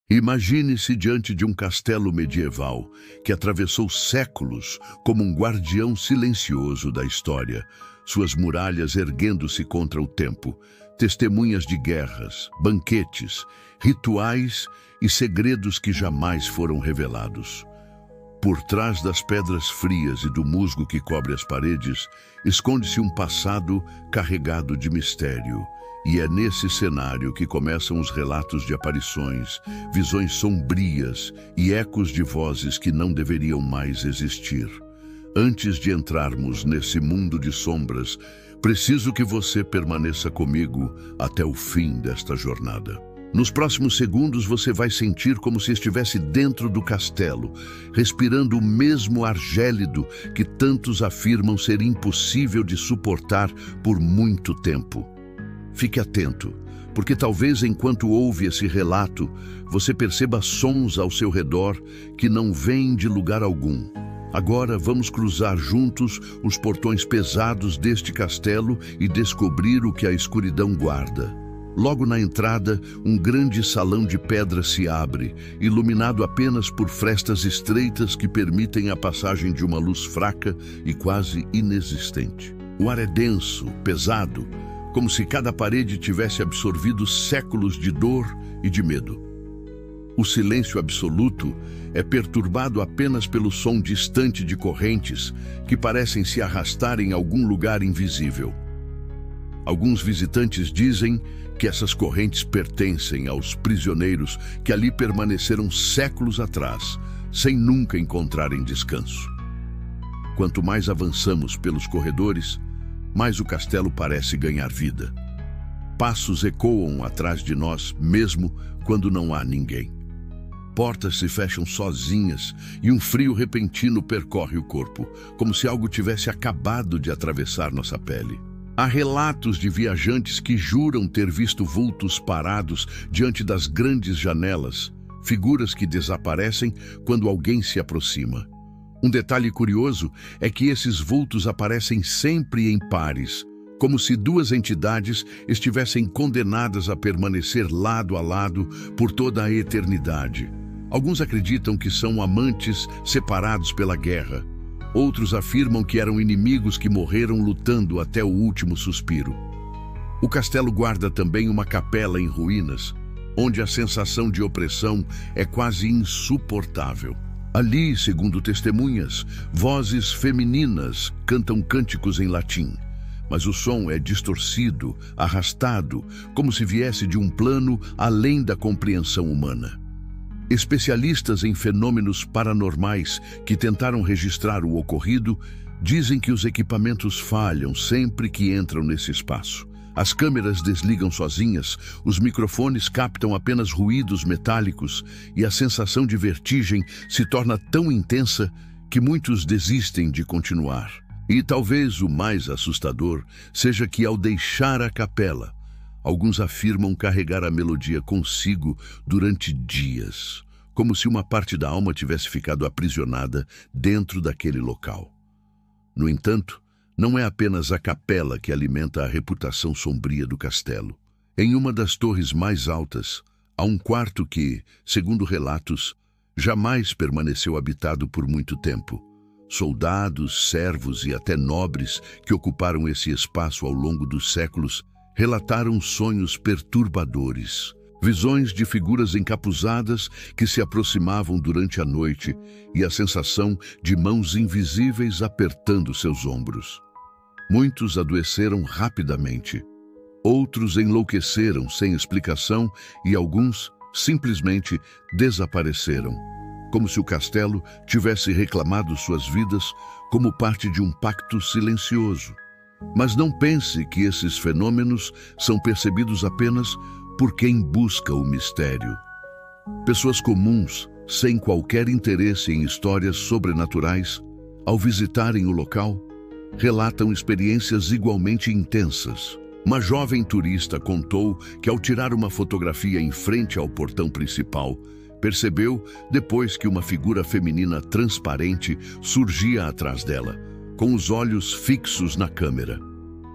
Imagine-se diante de um castelo medieval que atravessou séculos como um guardião silencioso da história, suas muralhas erguendo-se contra o tempo, testemunhas de guerras, banquetes, rituais e segredos que jamais foram revelados. Por trás das pedras frias e do musgo que cobre as paredes, esconde-se um passado carregado de mistério. E é nesse cenário que começam os relatos de aparições, visões sombrias e ecos de vozes que não deveriam mais existir. Antes de entrarmos nesse mundo de sombras, preciso que você permaneça comigo até o fim desta jornada. Nos próximos segundos você vai sentir como se estivesse dentro do castelo, respirando o mesmo ar gélido que tantos afirmam ser impossível de suportar por muito tempo. Fique atento, porque talvez enquanto ouve esse relato, você perceba sons ao seu redor que não vêm de lugar algum. Agora vamos cruzar juntos os portões pesados deste castelo e descobrir o que a escuridão guarda. Logo na entrada, um grande salão de pedra se abre, iluminado apenas por frestas estreitas que permitem a passagem de uma luz fraca e quase inexistente. O ar é denso, pesado, como se cada parede tivesse absorvido séculos de dor e de medo. O silêncio absoluto é perturbado apenas pelo som distante de correntes que parecem se arrastar em algum lugar invisível. Alguns visitantes dizem que essas correntes pertencem aos prisioneiros que ali permaneceram séculos atrás, sem nunca encontrarem descanso. Quanto mais avançamos pelos corredores, mais o castelo parece ganhar vida. Passos ecoam atrás de nós, mesmo quando não há ninguém. Portas se fecham sozinhas e um frio repentino percorre o corpo, como se algo tivesse acabado de atravessar nossa pele. Há relatos de viajantes que juram ter visto vultos parados diante das grandes janelas, figuras que desaparecem quando alguém se aproxima. Um detalhe curioso é que esses vultos aparecem sempre em pares, como se duas entidades estivessem condenadas a permanecer lado a lado por toda a eternidade. Alguns acreditam que são amantes separados pela guerra. Outros afirmam que eram inimigos que morreram lutando até o último suspiro. O castelo guarda também uma capela em ruínas, onde a sensação de opressão é quase insuportável. Ali, segundo testemunhas, vozes femininas cantam cânticos em latim, mas o som é distorcido, arrastado, como se viesse de um plano além da compreensão humana. Especialistas em fenômenos paranormais que tentaram registrar o ocorrido dizem que os equipamentos falham sempre que entram nesse espaço. As câmeras desligam sozinhas, os microfones captam apenas ruídos metálicos e a sensação de vertigem se torna tão intensa que muitos desistem de continuar. E talvez o mais assustador seja que, ao deixar a capela, alguns afirmam carregar a melodia consigo durante dias, como se uma parte da alma tivesse ficado aprisionada dentro daquele local. No entanto, não é apenas a capela que alimenta a reputação sombria do castelo. Em uma das torres mais altas, há um quarto que, segundo relatos, jamais permaneceu habitado por muito tempo. Soldados, servos e até nobres que ocuparam esse espaço ao longo dos séculos relataram sonhos perturbadores, visões de figuras encapuzadas que se aproximavam durante a noite e a sensação de mãos invisíveis apertando seus ombros. Muitos adoeceram rapidamente, outros enlouqueceram sem explicação e alguns simplesmente desapareceram, como se o castelo tivesse reclamado suas vidas como parte de um pacto silencioso. Mas não pense que esses fenômenos são percebidos apenas por quem busca o mistério. Pessoas comuns, sem qualquer interesse em histórias sobrenaturais, ao visitarem o local, relatam experiências igualmente intensas. Uma jovem turista contou que, ao tirar uma fotografia em frente ao portão principal, percebeu depois que uma figura feminina transparente surgia atrás dela, com os olhos fixos na câmera.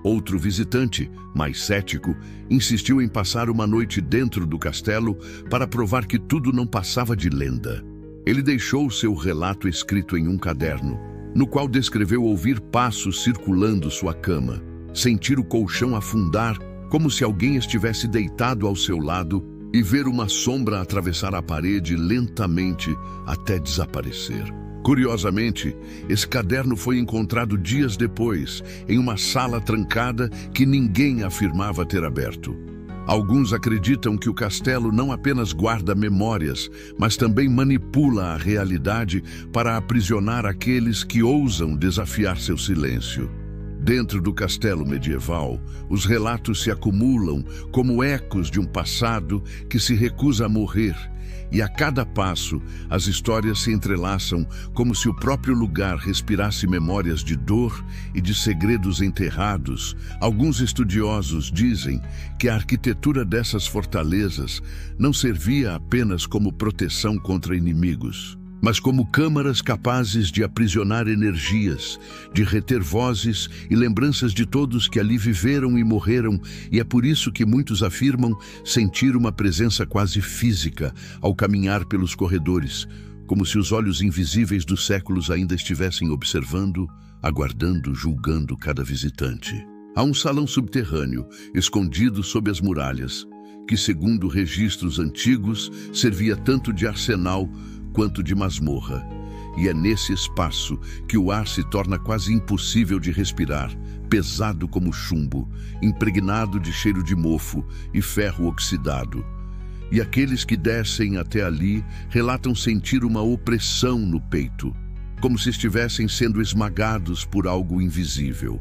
Outro visitante, mais cético, insistiu em passar uma noite dentro do castelo para provar que tudo não passava de lenda. Ele deixou seu relato escrito em um caderno, no qual descreveu ouvir passos circulando sua cama, sentir o colchão afundar como se alguém estivesse deitado ao seu lado e ver uma sombra atravessar a parede lentamente até desaparecer. Curiosamente, esse caderno foi encontrado dias depois, em uma sala trancada que ninguém afirmava ter aberto. Alguns acreditam que o castelo não apenas guarda memórias, mas também manipula a realidade para aprisionar aqueles que ousam desafiar seu silêncio. Dentro do castelo medieval, os relatos se acumulam como ecos de um passado que se recusa a morrer, e a cada passo as histórias se entrelaçam como se o próprio lugar respirasse memórias de dor e de segredos enterrados. Alguns estudiosos dizem que a arquitetura dessas fortalezas não servia apenas como proteção contra inimigos, mas como câmaras capazes de aprisionar energias, de reter vozes e lembranças de todos que ali viveram e morreram, e é por isso que muitos afirmam sentir uma presença quase física ao caminhar pelos corredores, como se os olhos invisíveis dos séculos ainda estivessem observando, aguardando, julgando cada visitante. Há um salão subterrâneo, escondido sob as muralhas, que, segundo registros antigos, servia tanto de arsenal quanto de masmorra, e é nesse espaço que o ar se torna quase impossível de respirar, pesado como chumbo, impregnado de cheiro de mofo e ferro oxidado. E aqueles que descem até ali relatam sentir uma opressão no peito, como se estivessem sendo esmagados por algo invisível.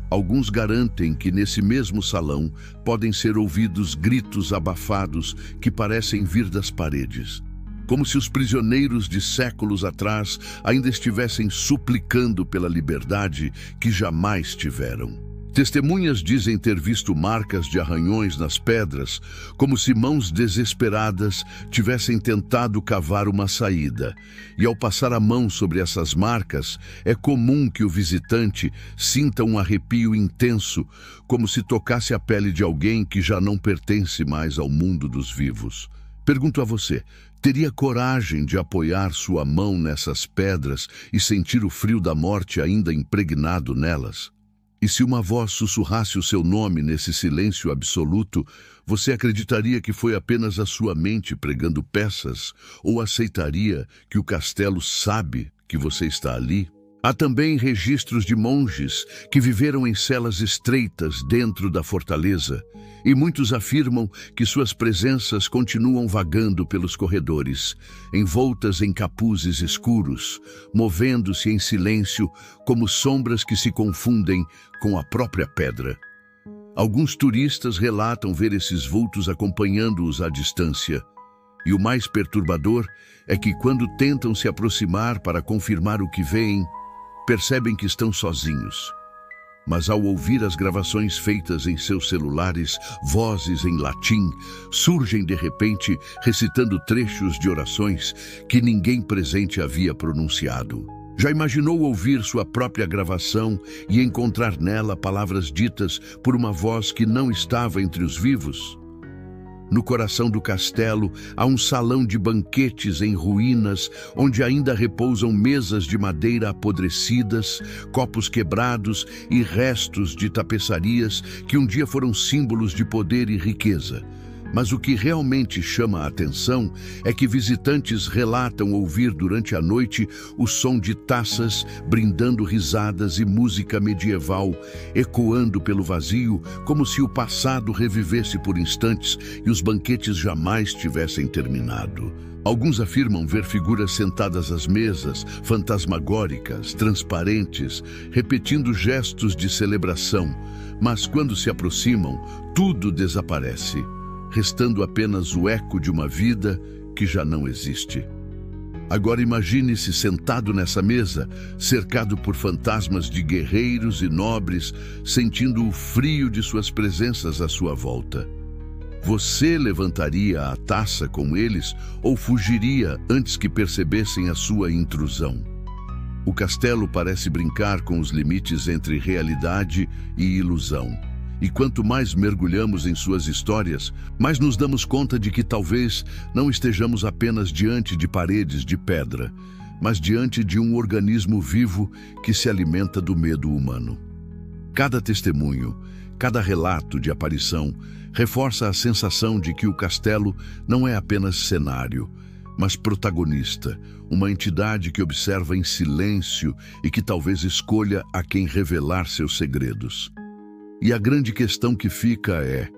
Alguns garantem que nesse mesmo salão podem ser ouvidos gritos abafados que parecem vir das paredes, como se os prisioneiros de séculos atrás ainda estivessem suplicando pela liberdade que jamais tiveram. Testemunhas dizem ter visto marcas de arranhões nas pedras, como se mãos desesperadas tivessem tentado cavar uma saída. E ao passar a mão sobre essas marcas, é comum que o visitante sinta um arrepio intenso, como se tocasse a pele de alguém que já não pertence mais ao mundo dos vivos. Pergunto a você, teria coragem de apoiar sua mão nessas pedras e sentir o frio da morte ainda impregnado nelas? E se uma voz sussurrasse o seu nome nesse silêncio absoluto, você acreditaria que foi apenas a sua mente pregando peças, ou aceitaria que o castelo sabe que você está ali? Há também registros de monges que viveram em celas estreitas dentro da fortaleza, e muitos afirmam que suas presenças continuam vagando pelos corredores, envoltas em capuzes escuros, movendo-se em silêncio como sombras que se confundem com a própria pedra. Alguns turistas relatam ver esses vultos acompanhando-os à distância, e o mais perturbador é que quando tentam se aproximar para confirmar o que veem, percebem que estão sozinhos. Mas ao ouvir as gravações feitas em seus celulares, vozes em latim surgem de repente recitando trechos de orações que ninguém presente havia pronunciado. Já imaginou ouvir sua própria gravação e encontrar nela palavras ditas por uma voz que não estava entre os vivos? No coração do castelo há um salão de banquetes em ruínas, onde ainda repousam mesas de madeira apodrecidas, copos quebrados e restos de tapeçarias que um dia foram símbolos de poder e riqueza. Mas o que realmente chama a atenção é que visitantes relatam ouvir durante a noite o som de taças, brindando risadas e música medieval, ecoando pelo vazio, como se o passado revivesse por instantes e os banquetes jamais tivessem terminado. Alguns afirmam ver figuras sentadas às mesas, fantasmagóricas, transparentes, repetindo gestos de celebração, mas quando se aproximam, tudo desaparece, restando apenas o eco de uma vida que já não existe. Agora imagine-se sentado nessa mesa, cercado por fantasmas de guerreiros e nobres, sentindo o frio de suas presenças à sua volta. Você levantaria a taça com eles ou fugiria antes que percebessem a sua intrusão? O castelo parece brincar com os limites entre realidade e ilusão. E quanto mais mergulhamos em suas histórias, mais nos damos conta de que talvez não estejamos apenas diante de paredes de pedra, mas diante de um organismo vivo que se alimenta do medo humano. Cada testemunho, cada relato de aparição, reforça a sensação de que o castelo não é apenas cenário, mas protagonista, uma entidade que observa em silêncio e que talvez escolha a quem revelar seus segredos. E a grande questão que fica é: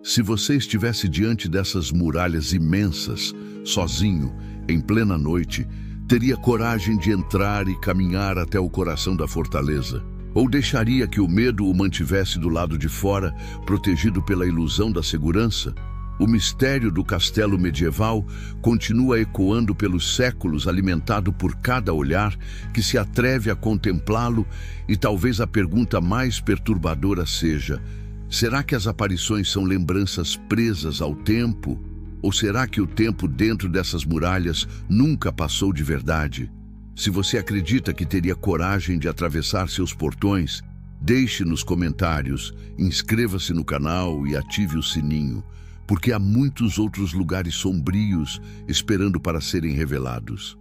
se você estivesse diante dessas muralhas imensas, sozinho, em plena noite, teria coragem de entrar e caminhar até o coração da fortaleza? Ou deixaria que o medo o mantivesse do lado de fora, protegido pela ilusão da segurança? O mistério do castelo medieval continua ecoando pelos séculos, alimentado por cada olhar que se atreve a contemplá-lo, e talvez a pergunta mais perturbadora seja: será que as aparições são lembranças presas ao tempo? Ou será que o tempo dentro dessas muralhas nunca passou de verdade? Se você acredita que teria coragem de atravessar seus portões, deixe nos comentários, inscreva-se no canal e ative o sininho, porque há muitos outros lugares sombrios esperando para serem revelados.